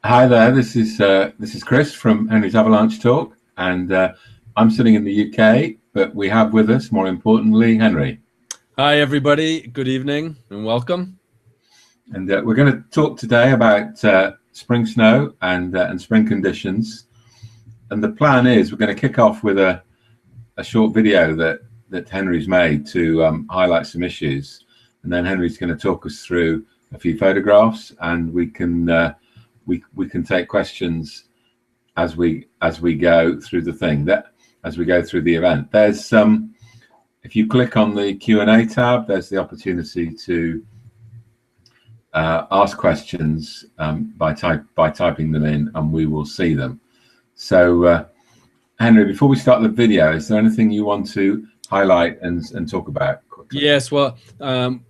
Hi there. This is Chris from Henry's Avalanche Talk, and I'm sitting in the UK, but we have with us, more importantly, Henry. Hi, everybody. Good evening and welcome. And we're going to talk today about spring snow and spring conditions. And the plan is we're going to kick off with a short video that Henry's made to highlight some issues, and then Henry's going to talk us through a few photographs, and we can take questions as we go through the thing, as we go through the event. There's if you click on the Q&A tab, there's the opportunity to ask questions by typing them in, and we will see them. So Henry, before we start the video, is there anything you want to highlight and talk about quickly? Yes, well,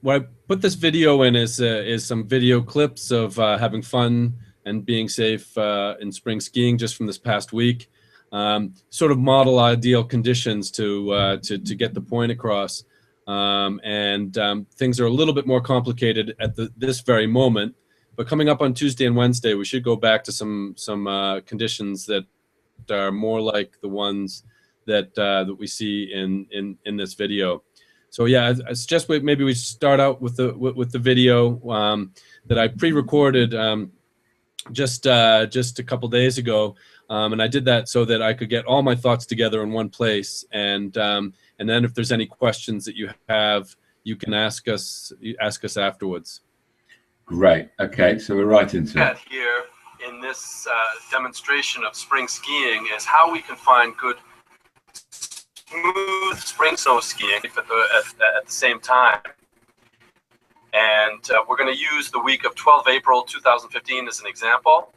what I put this video in is some video clips of having fun and being safe in spring skiing just from this past week. Sort of model ideal conditions to get the point across. Things are a little bit more complicated at this very moment, but coming up on Tuesday and Wednesday, we should go back to some conditions that are more like the ones that we see in this video. So yeah, I suggest maybe we start out with the video that I pre-recorded just a couple days ago, and I did that so that I could get all my thoughts together in one place, and then if there's any questions that you have, you can ask us afterwards. Great. Okay, so we're right into it. Here in this demonstration of spring skiing is how we can find good smooth spring snow skiing at the same time. And we're going to use the week of 12 April 2015 as an example.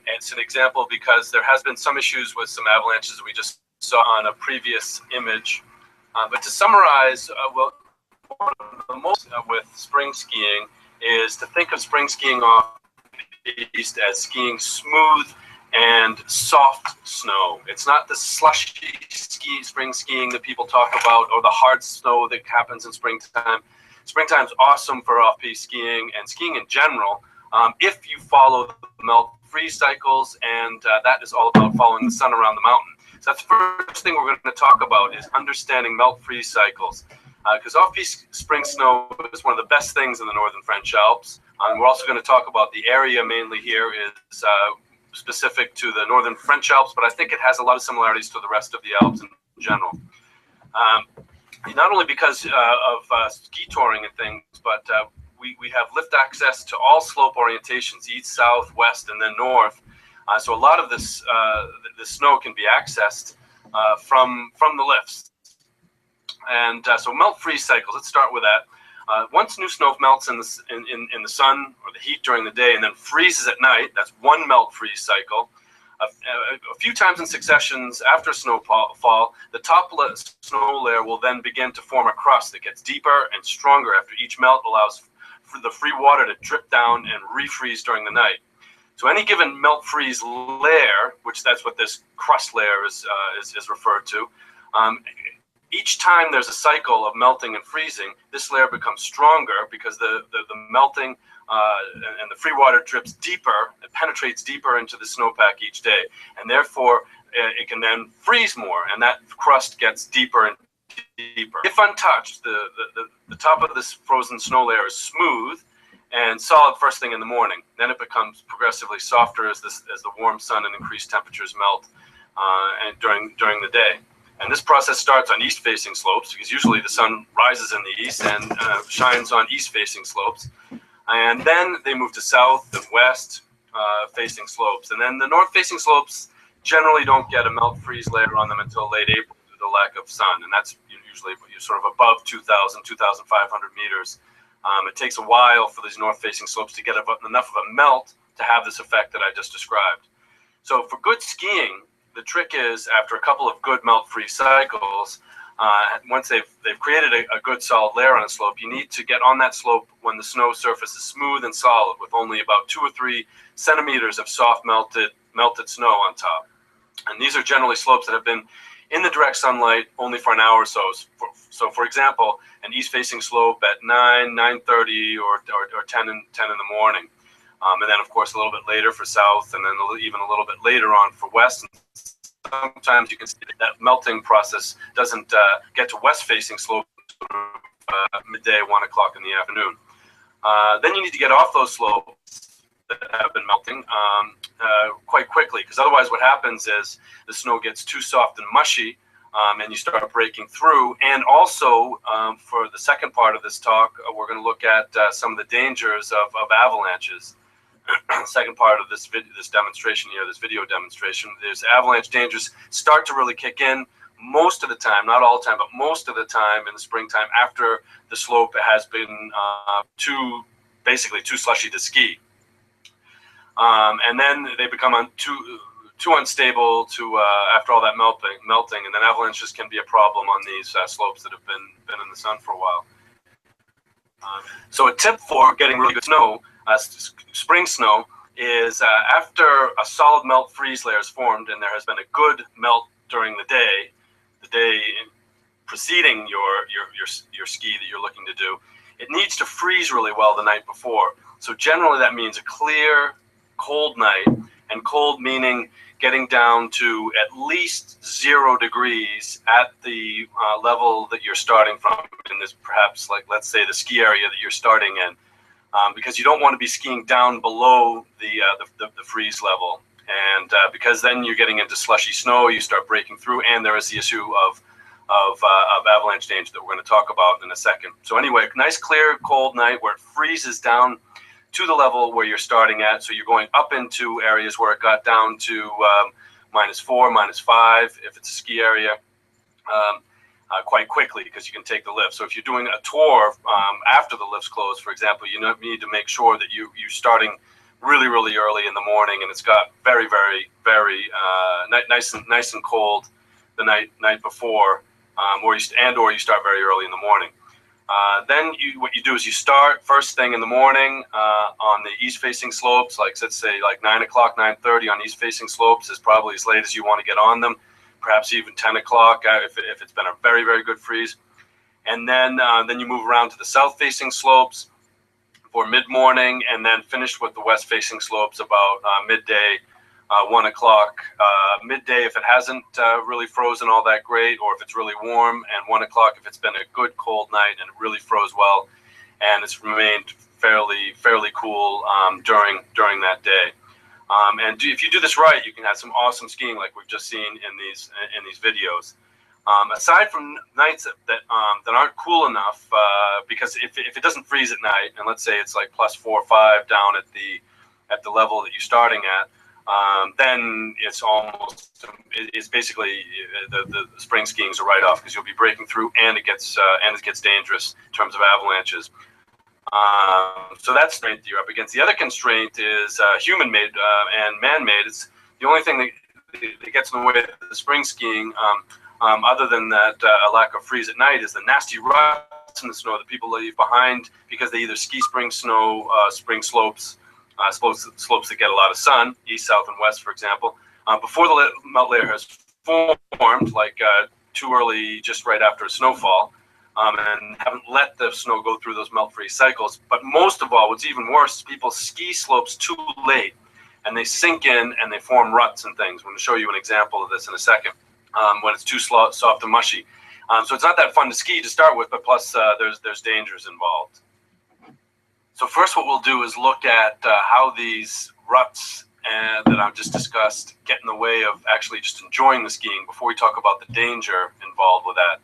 It's an example because there has been some issues with some avalanches that we just saw on a previous image. But to summarize, one of the most with spring skiing is to think of spring skiing off-piste as skiing smooth and soft snow. It's not the slushy spring skiing that people talk about, or the hard snow that happens in springtime. Springtime's awesome for off-piste skiing and skiing in general, if you follow the melt-freeze cycles, and that is all about following the sun around the mountain. So that's the first thing we're going to talk about, is understanding melt-freeze cycles. Because off-piste spring snow is one of the best things in the northern French Alps. We're also going to talk about the area mainly here is specific to the northern French Alps, but I think it has a lot of similarities to the rest of the Alps in general. Not only because of ski touring and things, but we have lift access to all slope orientations, east, south, west, and then north. So a lot of this the snow can be accessed from the lifts. And so melt-freeze cycles, let's start with that. Once new snow melts in the sun or the heat during the day and then freezes at night, that's one melt-freeze cycle. A few times in successions after snowfall, the top snow layer will then begin to form a crust that gets deeper and stronger after each melt allows for the free water to drip down and refreeze during the night. So any given melt-freeze layer, which that's what this crust layer is referred to, each time there's a cycle of melting and freezing, this layer becomes stronger because the melting and the free water drips deeper, it penetrates deeper into the snowpack each day, and therefore it can then freeze more, and that crust gets deeper and deeper. If untouched, the top of this frozen snow layer is smooth and solid first thing in the morning. Then it becomes progressively softer as the warm sun and increased temperatures melt and during the day. And this process starts on east-facing slopes because usually the sun rises in the east and shines on east-facing slopes. And then they move to south and west facing slopes. And then the north-facing slopes generally don't get a melt-freeze layer on them until late April due to lack of sun. And that's usually sort of above 2,000, 2,500 meters. It takes a while for these north-facing slopes to get enough of a melt to have this effect that I just described. So for good skiing, the trick is, after a couple of good melt-freeze cycles, once they've created a good solid layer on a slope, you need to get on that slope when the snow surface is smooth and solid with only about 2 or 3 centimeters of soft melted snow on top. And these are generally slopes that have been in the direct sunlight only for an hour or so. So for example, an east-facing slope at 9, 9:30 or 10 in the morning. And then, of course, a little bit later for south, and then even a little bit later on for west. And sometimes you can see that melting process doesn't get to west-facing slopes midday, 1 o'clock in the afternoon. Then you need to get off those slopes that have been melting quite quickly, because otherwise what happens is the snow gets too soft and mushy, and you start breaking through. And also, for the second part of this talk, we're going to look at some of the dangers of avalanches. Second part of this demonstration here, this video demonstration, there's avalanche dangers start to really kick in most of the time, not all the time, but most of the time in the springtime after the slope has been basically too slushy to ski. And then they become too unstable after all that melting, and then avalanches can be a problem on these slopes that have been in the sun for a while. So a tip for getting really good snow, spring snow, is after a solid melt freeze layer is formed and there has been a good melt during the day preceding your ski that you're looking to do, it needs to freeze really well the night before. So generally that means a clear, cold night, and cold meaning getting down to at least 0 degrees at the level that you're starting from in this, perhaps, like, let's say the ski area that you're starting in, because you don't want to be skiing down below the freeze level, and because then you're getting into slushy snow, you start breaking through, and there is the issue of avalanche danger that we're going to talk about in a second. So anyway, nice clear cold night where it freezes down to the level where you're starting at. So you're going up into areas where it got down to -4, -5 if it's a ski area, quite quickly, because you can take the lift. So if you're doing a tour after the lift's closed, for example, you need to make sure that you're starting really, really early in the morning, and it's got very, very, very nice and cold the night before, or you start very early in the morning. Then what you do is you start first thing in the morning on the east-facing slopes, like, let's say, like 9 o'clock, 9:30 on east-facing slopes is probably as late as you want to get on them, perhaps even 10 o'clock if it's been a very, very good freeze. And then you move around to the south-facing slopes for mid-morning, and then finish with the west-facing slopes about midday, 1 o'clock. Midday if it hasn't really frozen all that great, or if it's really warm, and 1 o'clock if it's been a good cold night and it really froze well and it's remained fairly cool during that day. And if you do this right, you can have some awesome skiing like we've just seen in these videos. Aside from nights that aren't cool enough, because if it doesn't freeze at night, and let's say it's like +4 or 5 down at the level that you're starting at, then it's basically the spring skiing is a write-off, because you'll be breaking through, and it gets dangerous in terms of avalanches. So that's the constraint you're up against. The other constraint is human-made and man-made. It's the only thing that gets in the way of the spring skiing, other than that a lack of freeze at night, is the nasty ruts in the snow that people leave behind because they either ski spring snow, spring slopes, slopes that get a lot of sun, east, south, and west, for example, before the melt layer has formed, like too early, just right after a snowfall, and haven't let the snow go through those melt freeze cycles. But most of all, what's even worse is people ski slopes too late, and they sink in and they form ruts and things. I'm going to show you an example of this in a second, when it's too soft and mushy. So it's not that fun to ski to start with, but plus there's dangers involved. So first what we'll do is look at how these ruts that I've just discussed get in the way of actually just enjoying the skiing before we talk about the danger involved with that.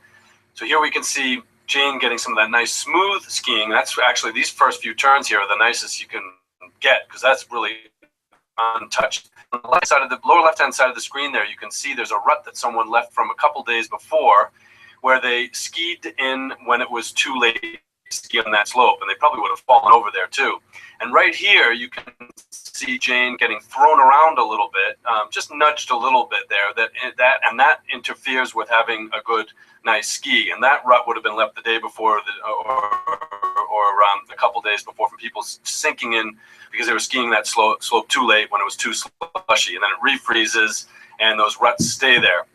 So here we can see Jane getting some of that nice smooth skiing. That's actually, these first few turns here are the nicest you can get, because that's really untouched. On the lower left-hand side of the screen there, you can see there's a rut that someone left from a couple days before, where they skied in when it was too late to ski on that slope, and they probably would have fallen over there too. And right here, you can see Jane getting thrown around a little bit, just nudged a little bit there. That interferes with having a good, nice ski. And that rut would have been left the day before, or a couple days before, from people sinking in because they were skiing that slope too late when it was too slushy, and then it refreezes, and those ruts stay there.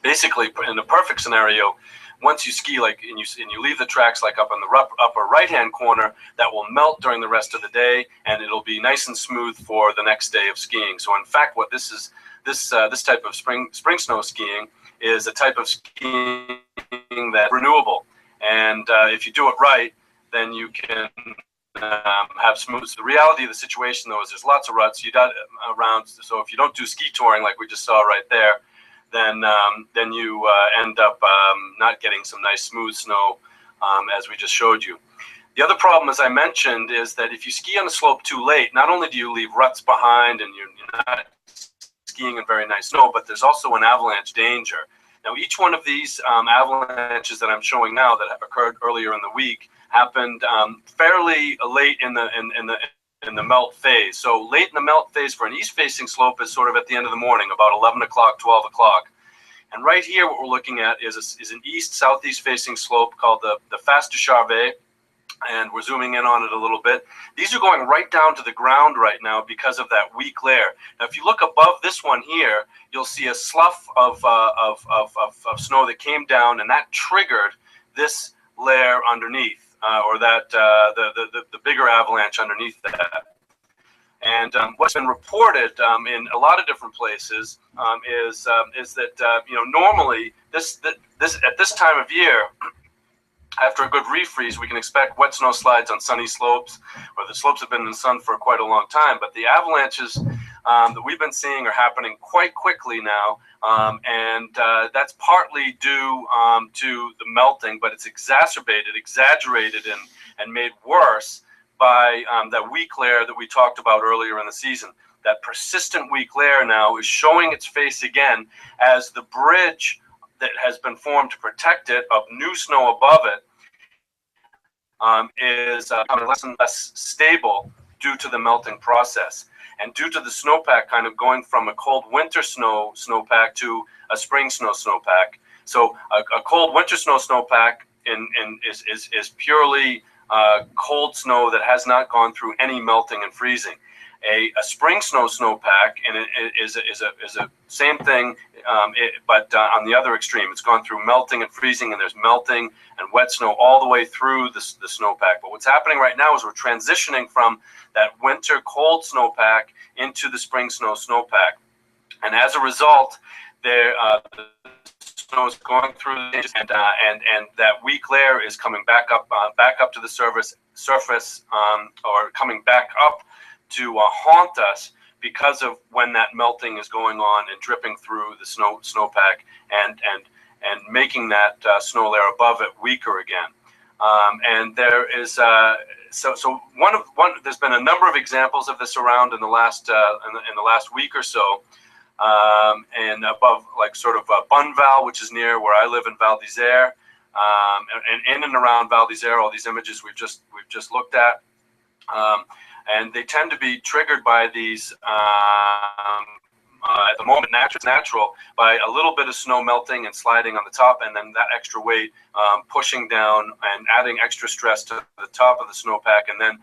Basically, in the perfect scenario, once you ski, like, and you leave the tracks like up in the upper right-hand corner, that will melt during the rest of the day, and it'll be nice and smooth for the next day of skiing. So in fact, what this is, this type of spring snow skiing is a type of skiing that's renewable, and if you do it right, then you can have smooth. The reality of the situation, though, is there's lots of ruts. You got around. So if you don't do ski touring like we just saw right there, then you end up not getting some nice smooth snow, as we just showed you. The other problem, as I mentioned, is that if you ski on a slope too late, not only do you leave ruts behind and you're not skiing in very nice snow, but there's also an avalanche danger. Now, each one of these avalanches that I'm showing now that have occurred earlier in the week happened fairly late in the melt phase. So late in the melt phase for an east-facing slope is sort of at the end of the morning, about 11 o'clock, 12 o'clock. And right here, what we're looking at is an east-southeast facing slope called the Piste Hors, and we're zooming in on it a little bit. These are going right down to the ground right now because of that weak layer. Now, if you look above this one here, you'll see a slough of snow that came down, and that triggered this layer underneath, or that the bigger avalanche underneath that. And what's been reported in a lot of different places is that normally this at this time of year, after a good refreeze, we can expect wet snow slides on sunny slopes, where the slopes have been in the sun for quite a long time. But the avalanches that we've been seeing are happening quite quickly now, and that's partly due to the melting, but it's exacerbated, exaggerated, and made worse by that weak layer that we talked about earlier in the season. That persistent weak layer now is showing its face again as the bridge that has been formed to protect it of new snow above it is becoming less and less stable due to the melting process, and due to the snowpack kind of going from a cold winter snowpack to a spring snowpack. So a cold winter snowpack is purely cold snow that has not gone through any melting and freezing. A spring snowpack, and it is a same thing, but on the other extreme, it's gone through melting and freezing, and there's melting and wet snow all the way through the snowpack. But what's happening right now is we're transitioning from that winter cold snowpack into the spring snowpack, and as a result, the snow is going through, and that weak layer is coming back up to the surface, or coming back up to haunt us because of when that melting is going on and dripping through the snowpack and making that snow layer above it weaker again. And there is there's been a number of examples of this around in the last week or so, and above, like, sort of Bunval, which is near where I live in Val d'Isère, and in and around Val d'Isère, all these images we've just looked at. And they tend to be triggered by these, at the moment, natural, by a little bit of snow melting and sliding on the top, and then that extra weight pushing down and adding extra stress to the top of the snowpack. And then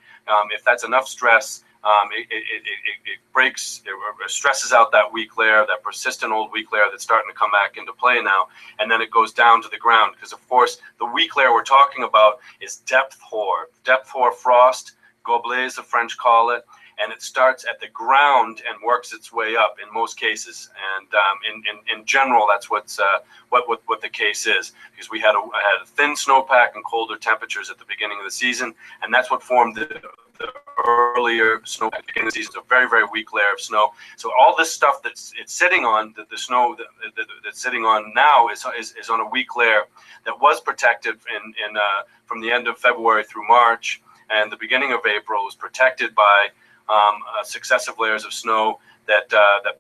if that's enough stress, it breaks, it stresses out that weak layer, that persistent old weak layer that's starting to come back into play now, and then it goes down to the ground. Because, of course, the weak layer we're talking about is depth hoar frost, gobelets, the French call it, and it starts at the ground and works its way up in most cases. And in general, that's what the case is, because we had a thin snowpack and colder temperatures at the beginning of the season, and that's what formed the earlier snowpack at the beginning of the season. So very, very weak layer of snow. So all this stuff it's sitting on, the snow that's sitting on now is on a weak layer that was protected from the end of February through March, and the beginning of April was protected by successive layers of snow that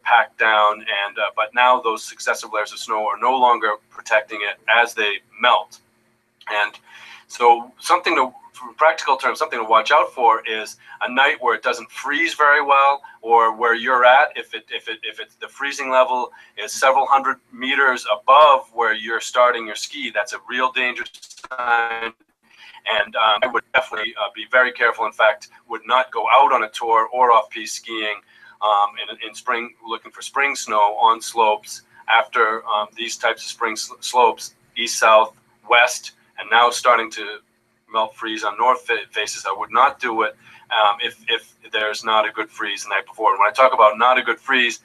packed down, and but now those successive layers of snow are no longer protecting it as they melt. And so from practical terms, something to watch out for is a night where it doesn't freeze very well, or where you're at, if the freezing level is several hundred meters above where you're starting your ski, that's a real dangerous sign. And I would definitely be very careful. In fact, would not go out on a tour or off-piste skiing in spring, looking for spring snow on slopes after these types of spring slopes, east, south, west and now starting to melt freeze on north faces. I would not do it if there's not a good freeze the night before. And when I talk about not a good freeze,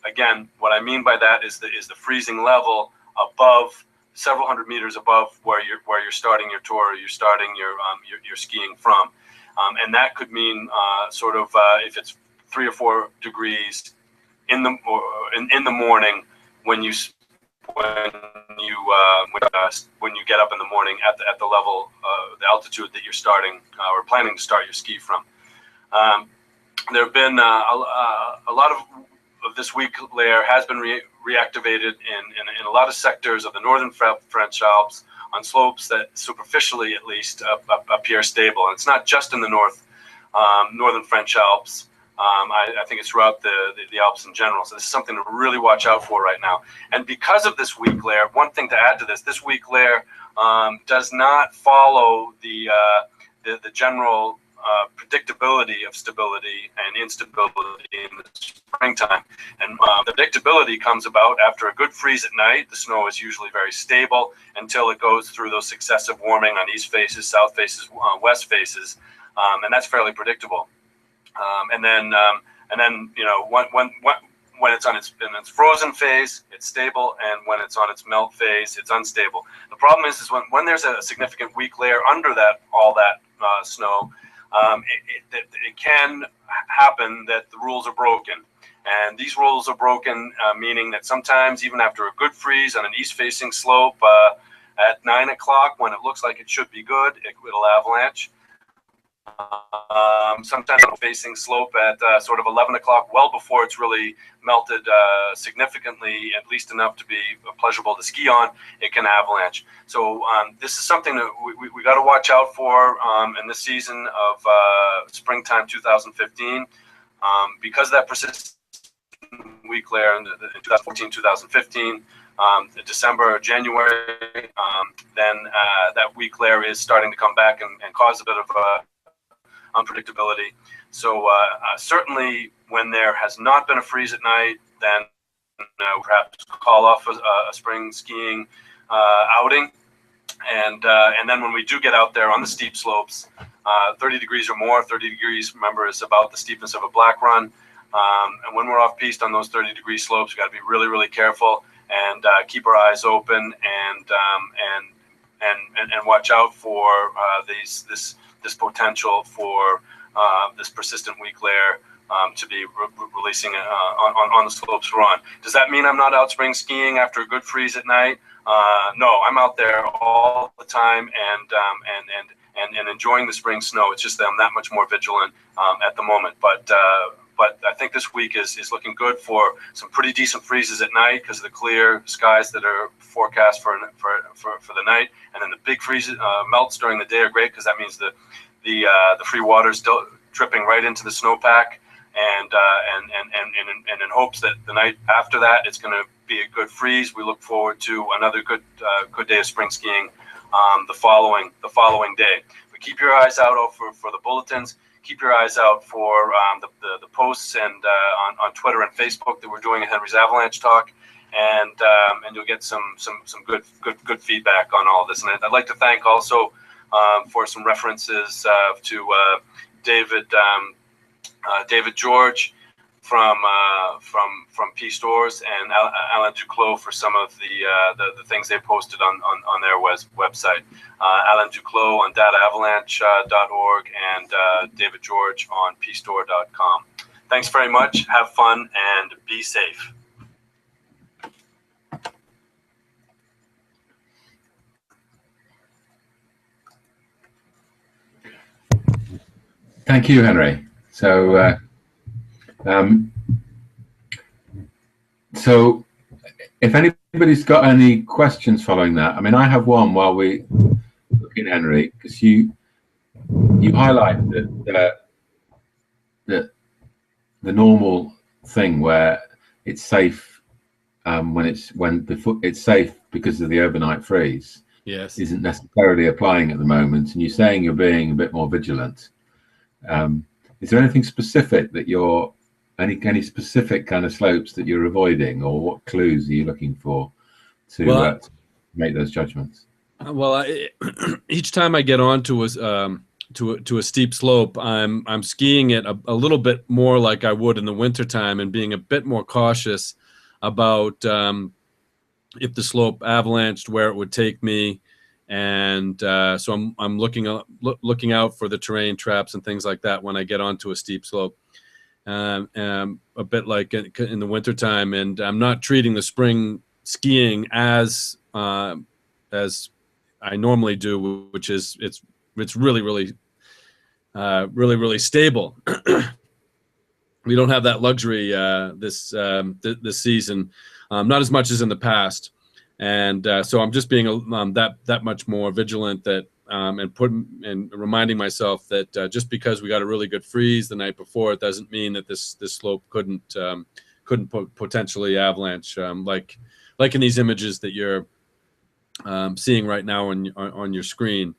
again, what I mean by that is the freezing level above, several hundred meters above where you're starting your tour, or you're starting your skiing from, and that could mean sort of if it's 3 or 4 degrees in the morning when you get up in the morning at the level, the altitude that you're starting or planning to start your ski from. There have been a lot of this weak layer has been reactivated in a lot of sectors of the northern French Alps on slopes that superficially at least appear stable. And it's not just in the northern French Alps. I think it's throughout the Alps in general. So this is something to really watch out for right now. And because of this weak layer, one thing to add to this weak layer does not follow the general predictability of stability and instability in the springtime. And the predictability comes about after a good freeze at night. The snow is usually very stable until it goes through those successive warming on east faces, south faces, west faces, and that's fairly predictable. And then you know, when it's in its frozen phase, it's stable, and when it's on its melt phase, it's unstable. The problem is when there's a significant weak layer under all that snow, it can happen that the rules are broken. And these rules are broken, meaning that sometimes even after a good freeze on an east-facing slope at 9 o'clock, when it looks like it should be good, it'll avalanche. Sometimes on a facing slope at sort of 11 o'clock, well before it's really melted significantly, at least enough to be pleasurable to ski on, it can avalanche. So this is something that we got to watch out for in this season of springtime 2015. Because of that persistent weak layer in 2014, 2015, December, January, then that weak layer is starting to come back and cause a bit of unpredictability. So certainly when there has not been a freeze at night, then perhaps call off a spring skiing outing. And then when we do get out there on the steep slopes, 30 degrees or more, 30 degrees, remember, is about the steepness of a black run. And when we're off piste on those 30-degree slopes, we got to be really, really careful and keep our eyes open and watch out for this potential for this persistent weak layer to be releasing on the slopes we're on. Does that mean I'm not out spring skiing after a good freeze at night? No, I'm out there all the time and enjoying the spring snow. It's just that I'm that much more vigilant at the moment. But I think this week is looking good for some pretty decent freezes at night because of the clear skies that are forecast for the night, and then the big freezes melts during the day are great because that means the free water is still dripping right into the snowpack, and in hopes that the night after that it's going to be a good freeze. We look forward to another good day of spring skiing the following day. But keep your eyes out for the bulletins. Keep your eyes out for the posts and on Twitter and Facebook that we're doing a Henry's Avalanche Talk, and you'll get some good feedback on all of this. And I'd like to thank also for some references to David George from Piste Hors and Alain Duclos for some of the things they posted on their website. Alain Duclos on dataavalanche.org and David George on pistehors.com. Thanks very much. Have fun and be safe. Thank you, Henry. So, so if anybody's got any questions following that, I mean, I have one while we look in, Henry, because you highlight that the normal thing where it's safe when it's safe because of the overnight freeze. Yes. Isn't necessarily applying at the moment, and you're saying you're being a bit more vigilant. Is there anything specific that you're any specific kind of slopes that you're avoiding, or what clues are you looking for to make those judgments? Well, each time I get onto to a steep slope, I'm skiing it a little bit more like I would in the wintertime, and being a bit more cautious about if the slope avalanched, where it would take me, and so I'm looking out for the terrain traps and things like that when I get onto a steep slope. A bit like in the wintertime, and I'm not treating the spring skiing as I normally do, which is it's really really stable. We don't have that luxury this season, not as much as in the past, and so I'm just being that much more vigilant that and reminding myself that just because we got a really good freeze the night before, it doesn't mean that this slope couldn't potentially avalanche, like in these images that you're seeing right now on your screen.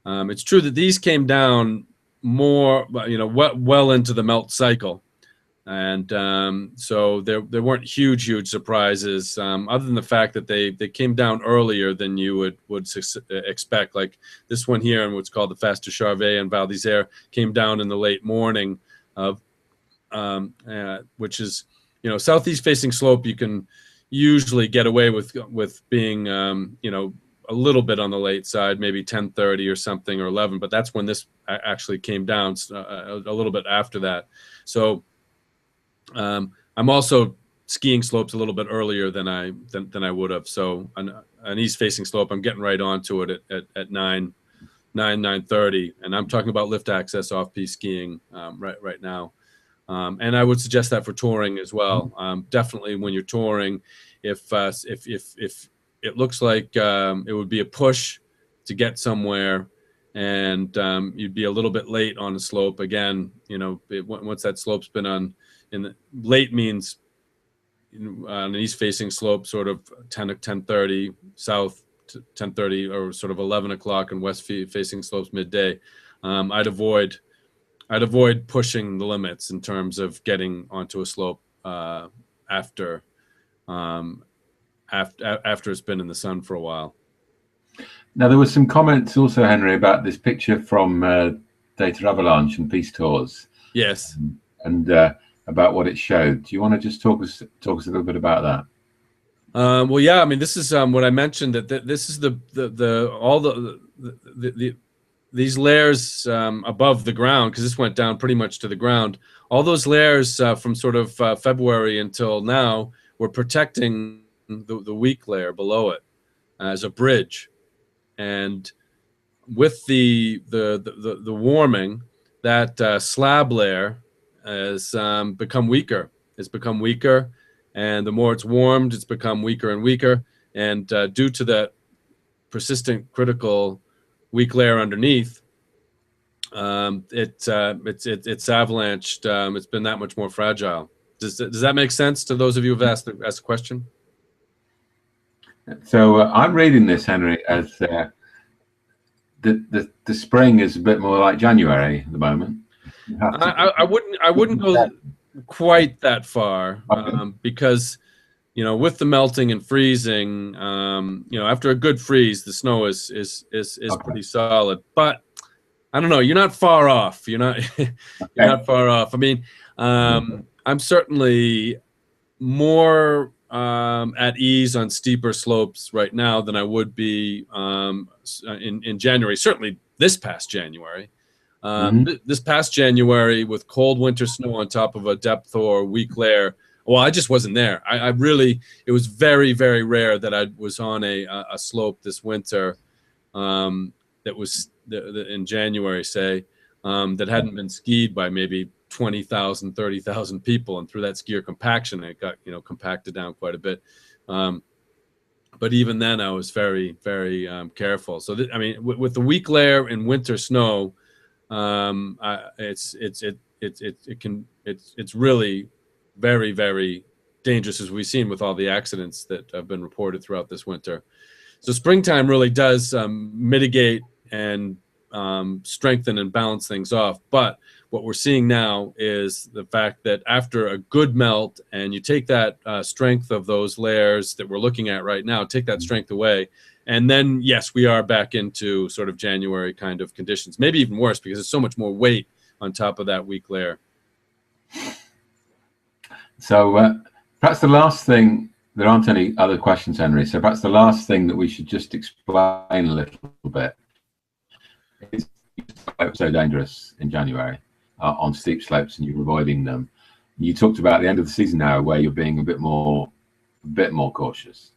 It's true that these came down more, well into the melt cycle, and so there weren't huge surprises, other than the fact that they came down earlier than you would expect. Like this one here, in what's called the Face de Charvet and Val d'Isère, came down in the late morning of, which is, southeast facing slope. You can usually get away with being, a little bit on the late side, maybe 10:30 or something, or 11. But that's when this actually came down a little bit after that. So I'm also skiing slopes a little bit earlier than I would have. So an east-facing slope, I'm getting right onto it at 9:30, and I'm talking about lift access off-piste skiing right now. And I would suggest that for touring as well. Definitely when you're touring, if it looks like it would be a push to get somewhere, and you'd be a little bit late on a slope. Again, once that slope's been on, in the late means on an east-facing slope, sort of 10:30 south, 10:30, or sort of 11 o'clock, and west-facing slopes midday. I'd avoid pushing the limits in terms of getting onto a slope after it's been in the sun for a while. Now, there were some comments also, Henry, about this picture from Data Avalanche and Piste Hors. Yes. And about what it showed. Do you want to just talk us a little bit about that? Well, yeah. I mean, this is what I mentioned, that this is these layers above the ground, because this went down pretty much to the ground. All those layers from sort of February until now were protecting the weak layer below it as a bridge, and with the warming, that slab layer has become weaker. It's become weaker, and the more it's warmed, it's become weaker and weaker. And due to that persistent critical weak layer underneath, it's avalanched. It's been that much more fragile. Does that make sense to those of you who've asked the question? So I'm reading this, Henry, as the spring is a bit more like January at the moment. I wouldn't go quite that far, because with the melting and freezing, after a good freeze, the snow is pretty solid. But I don't know. You're not far off. You're not not far off. I mean, I'm certainly more at ease on steeper slopes right now than I would be in January. Certainly this past January. This past January, with cold winter snow on top of a depth or weak layer, well, I just wasn't there. It was very, very rare that I was on a slope this winter that was in January, say, that hadn't been skied by maybe 20,000, 30,000 people, and through that skier compaction, it got compacted down quite a bit. But even then, I was very, very careful. So I mean, with the weak layer and winter snow, it's really very, very dangerous, as we've seen with all the accidents that have been reported throughout this winter. So springtime really does mitigate and strengthen and balance things off. But what we're seeing now is the fact that after a good melt, and you take that strength of those layers that we're looking at right now, take that strength away, and then yes, we are back into sort of January kind of conditions, maybe even worse because there's so much more weight on top of that weak layer. So perhaps the last thing, there aren't any other questions, Henry, so perhaps the last thing that we should just explain a little bit is it was so dangerous in January on steep slopes, and you're avoiding them. You talked about the end of the season now, where you're being a bit more cautious.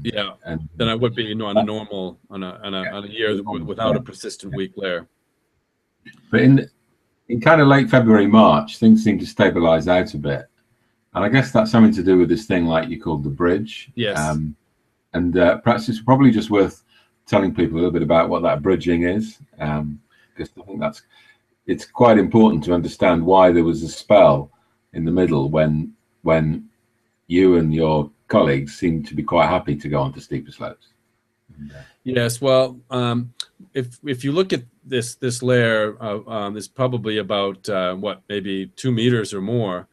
Yeah, than I would be, on a normal on a year without a persistent weak layer. But in kind of late February, March, things seem to stabilize out a bit, and I guess that's something to do with this thing like you called the bridge. Yes. And perhaps it's probably just worth telling people a little bit about what that bridging is, because I think it's quite important to understand why there was a spell in the middle when you and your colleagues seemed to be quite happy to go onto steeper slopes. Yes, well, if you look at this layer, is probably about maybe 2 meters or more.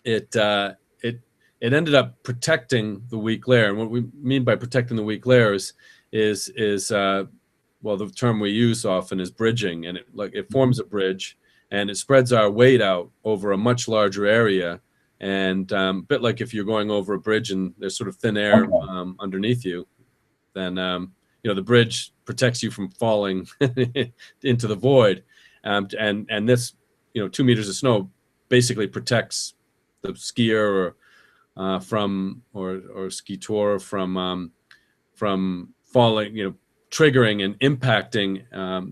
It ended up protecting the weak layer, and what we mean by protecting the weak layers is well, the term we use often is bridging, and it forms a bridge, and it spreads our weight out over a much larger area, and a bit like if you're going over a bridge and there's sort of thin air underneath you, then the bridge protects you from falling into the void, and this 2 meters of snow basically protects the skier or skieur from falling, triggering and impacting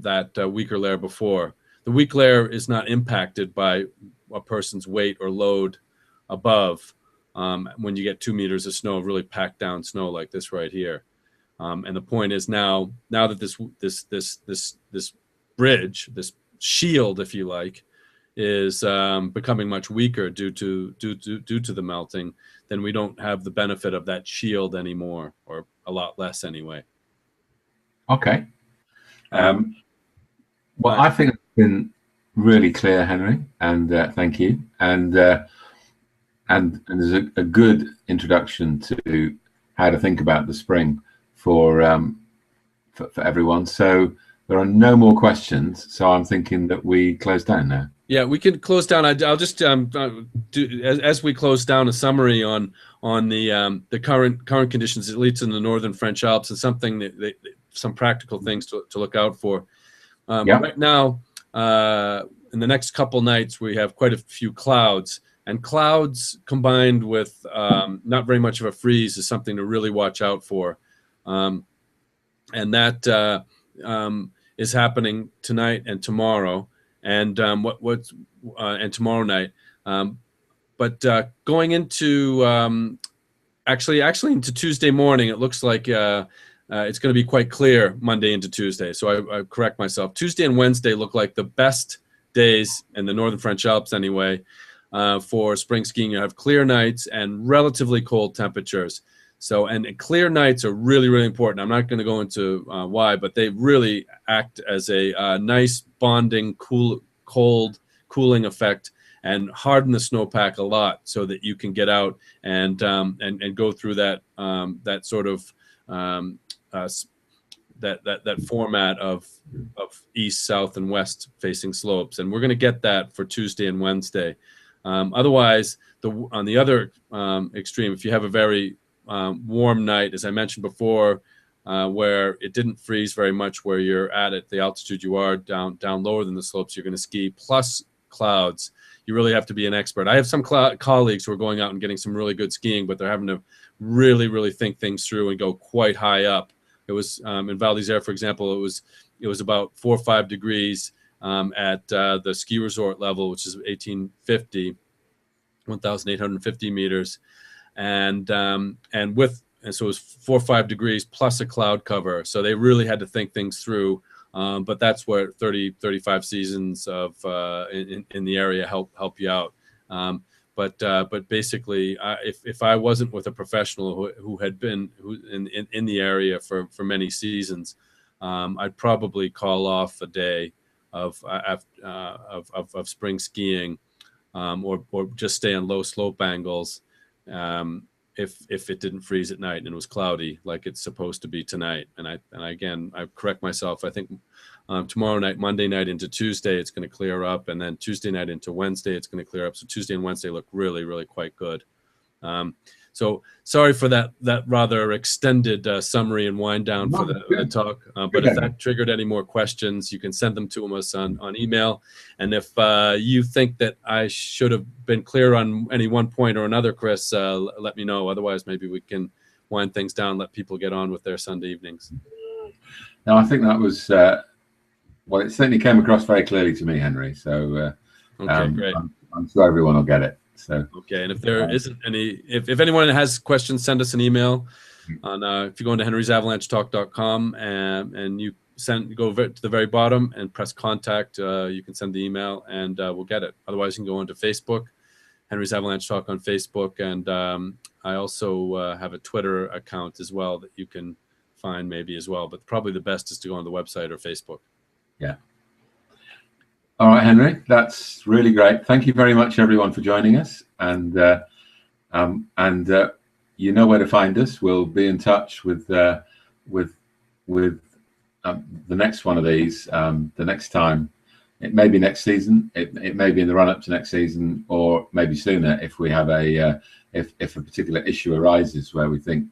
that weaker layer before. The weak layer is not impacted by a person's weight or load above when you get 2 meters of snow, really packed down snow like this right here. And the point is now that this bridge, this shield, if you like, is becoming much weaker due to the melting, then we don't have the benefit of that shield anymore, or a lot less anyway. Okay. Well, I think it's been really clear, Henry, and thank you. And there's a good introduction to how to think about the spring for everyone. So there are no more questions. So I'm thinking that we close down now. Yeah, we can close down. I'll just do, as we close down, a summary on the current conditions, at least in the northern French Alps, and some practical things to look out for. Right now, in the next couple nights, we have quite a few clouds, and clouds combined with not very much of a freeze is something to really watch out for, and that is happening tonight and tomorrow. And and tomorrow night, but going into actually into Tuesday morning, it looks like it's going to be quite clear Monday into Tuesday. So I correct myself. Tuesday and Wednesday look like the best days in the northern French Alps anyway for spring skiing. You have clear nights and relatively cold temperatures. So, and clear nights are really, really important. I'm not going to go into why, but they really act as a nice bonding, cold cooling effect, and harden the snowpack a lot, so that you can get out and go through that that sort of that format of east, south, and west facing slopes. And we're going to get that for Tuesday and Wednesday. Otherwise, on the other extreme, if you have a very warm night, as I mentioned before, where it didn't freeze very much where you're at the altitude you are, down lower than the slopes you're going to ski, plus clouds, you really have to be an expert. I have some colleagues who are going out and getting some really good skiing, but they're having to really, really think things through and go quite high up. It was in Val d'Isère, for example, it was about 4 or 5 degrees at the ski resort level, which is 1,850 meters. And so it was 4 or 5 degrees plus a cloud cover. So they really had to think things through. But that's where 35 seasons of in the area help you out. But basically, if I wasn't with a professional who had been in the area for many seasons, I'd probably call off a day of spring skiing, or just stay on low slope angles if it didn't freeze at night and it was cloudy like it's supposed to be tonight. And I correct myself. I think tomorrow night, Monday night into Tuesday, it's going to clear up, and then Tuesday night into Wednesday, it's going to clear up. So Tuesday and Wednesday look really, really quite good. So sorry for that rather extended summary and wind down for the talk. But if that triggered any more questions, you can send them to us on email. And if you think that I should have been clear on any one point or another, Chris, let me know. Otherwise, maybe we can wind things down, let people get on with their Sunday evenings. No, I think that was, well, it certainly came across very clearly to me, Henry. So okay, great. I'm sure everyone will get it. So okay, and if there isn't any, if anyone has questions, send us an email on if you go into henrysavalanchetalk.com and you go to the very bottom and press contact, you can send the email and we'll get it. Otherwise, you can go into Facebook, Henry's Avalanche Talk on Facebook, and I also have a Twitter account as well that you can find maybe as well. But probably the best is to go on the website or Facebook. Yeah. All right, Henry, that's really great. Thank you very much, everyone, for joining us. And you know where to find us. We'll be in touch with the next one of these the next time. It may be next season. It may be in the run-up to next season, or maybe sooner if we have a if a particular issue arises where we think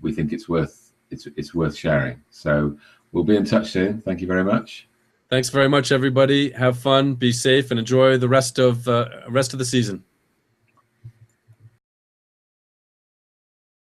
it's worth sharing. So we'll be in touch soon. Thank you very much. Thanks very much, everybody. Have fun, be safe, and enjoy the rest of the season.